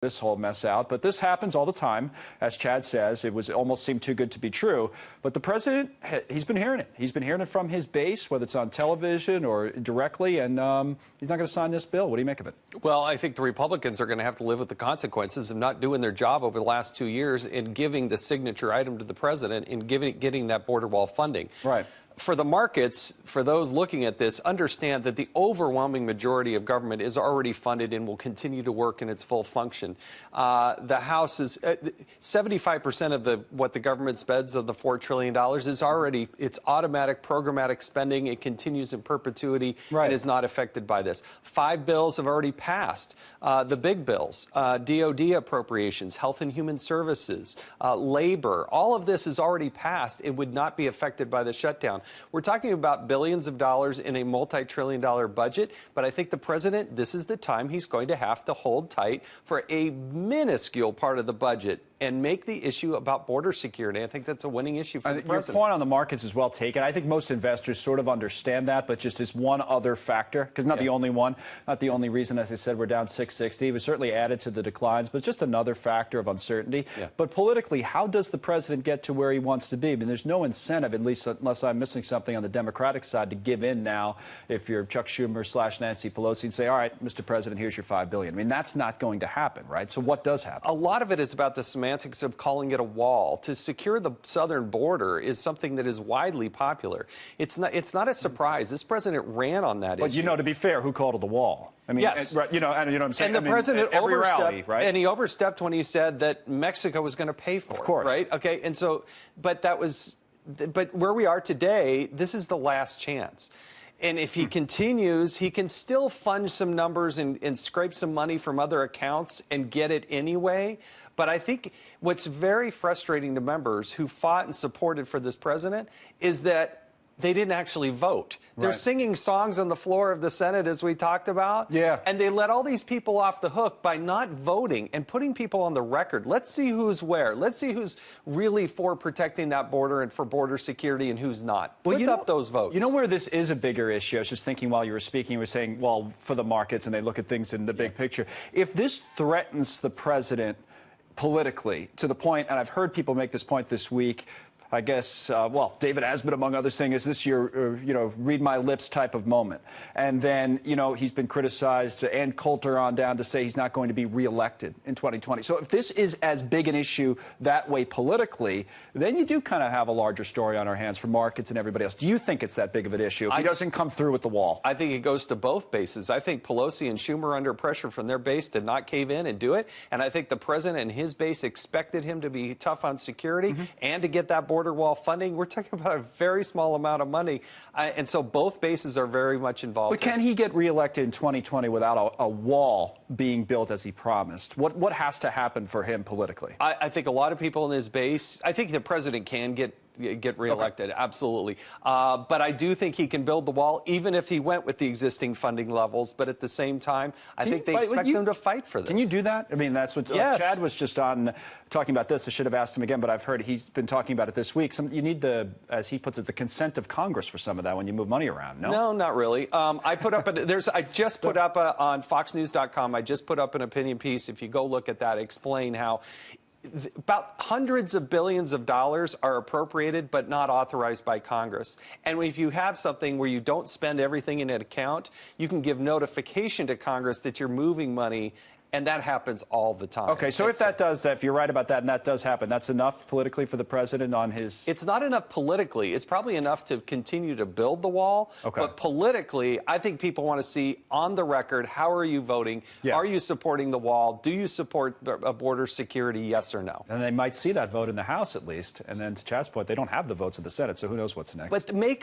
this whole mess out. But this happens all the time. As Chad says, it almost seemed too good to be true. But the president, he's been hearing it. He's been hearing it from his base, whether it's on television or directly, and he's not going to sign this bill. What do you make of it? Well, I think the Republicans are going to have to live with the consequences of not doing their job over the last 2 years in giving the signature item to the president in getting that border wall funding. Right. For the markets, for those looking at this, understand that the overwhelming majority of government is already funded and will continue to work in its full function. The House is 75% of what the government spends of the $4 trillion is already, it's automatic programmatic spending. It continues in perpetuity. Right. And is not affected by this. 5 bills have already passed. The big bills, DOD appropriations, Health and Human Services, labor, all of this is already passed. It would not be affected by the shutdown. We're talking about billions of dollars in a multi-trillion-dollar budget, but I think the president, this is the time he's going to have to hold tight for a minuscule part of the budget and make the issue about border security. I think that's a winning issue for the president. Your point on the markets is well taken. I think most investors sort of understand that, but just as one other factor, because not the only one, not the only reason, as I said, we're down 660. It was certainly added to the declines, but just another factor of uncertainty. Yeah. But politically, how does the president get to where he wants to be? I mean, there's no incentive, at least unless I'm missing something on the Democratic side, to give in now if you're Chuck Schumer / Nancy Pelosi and say, all right, Mr. President, here's your $5 billion. I mean, that's not going to happen, right? So what does happen? A lot of it is about the semantics of calling it a wall. To secure the southern border is something that is widely popular. It's not a surprise. This president ran on that issue. But, you know, to be fair, who called it a wall? I mean, yes. You know what I'm saying? And the president overstepped, rally, right? And he overstepped when he said that Mexico was going to pay for it. Of course. Right? Okay. And so, but where we are today, this is the last chance. And if he continues, he can still fund some numbers and scrape some money from other accounts and get it anyway. But I think what's very frustrating to members who fought and supported for this president is that they didn't actually vote. They're singing songs on the floor of the Senate, as we talked about. Yeah. And they let all these people off the hook by not voting and putting people on the record. Let's see who's where. Let's see who's really for protecting that border and for border security and who's not. Well, Put up those votes. You know where this is a bigger issue? I was just thinking while you were speaking, you were saying, well, for the markets, and they look at things in the big picture. If this threatens the president politically to the point, and I've heard people make this point this week, I guess, well, David Asman, among others, saying, is this your, read my lips type of moment? And then, he's been criticized, and Coulter on down, to say he's not going to be reelected in 2020. So if this is as big an issue that way politically, then you do kind of have a larger story on our hands for markets and everybody else. Do you think it's that big of an issue if he doesn't come through with the wall? I think it goes to both bases. I think Pelosi and Schumer are under pressure from their base to not cave in and do it. And I think the president and his base expected him to be tough on security and to get that border wall funding. We're talking about a very small amount of money. And so both bases are very much involved. But can he get reelected in 2020 without a wall being built as he promised? What has to happen for him politically? I think a lot of people in his base, I think the president can get reelected, absolutely. But I do think he can build the wall, even if he went with the existing funding levels. But at the same time, I think they expect him to fight for this. Can you do that? I mean, that's what Chad was just on talking about this. I should have asked him again, but I've heard he's been talking about it this week. You need as he puts it, the consent of Congress for some of that when you move money around. No, no, not really. I just put up on FoxNews.com. I just put up an opinion piece. If you go look at that, explain how about hundreds of billions of dollars are appropriated but not authorized by Congress. And if you have something where you don't spend everything in an account, you can give notification to Congress that you're moving money. And that happens all the time. Okay, so if you're right about that and that does happen, that's enough politically for the president on his... It's not enough politically. It's probably enough to continue to build the wall. Okay. But politically, I think people want to see on the record, how are you voting? Yeah. Are you supporting the wall? Do you support a border security, yes or no? And they might see that vote in the House at least. And then to Chad's point, they don't have the votes in the Senate, so who knows what's next. But make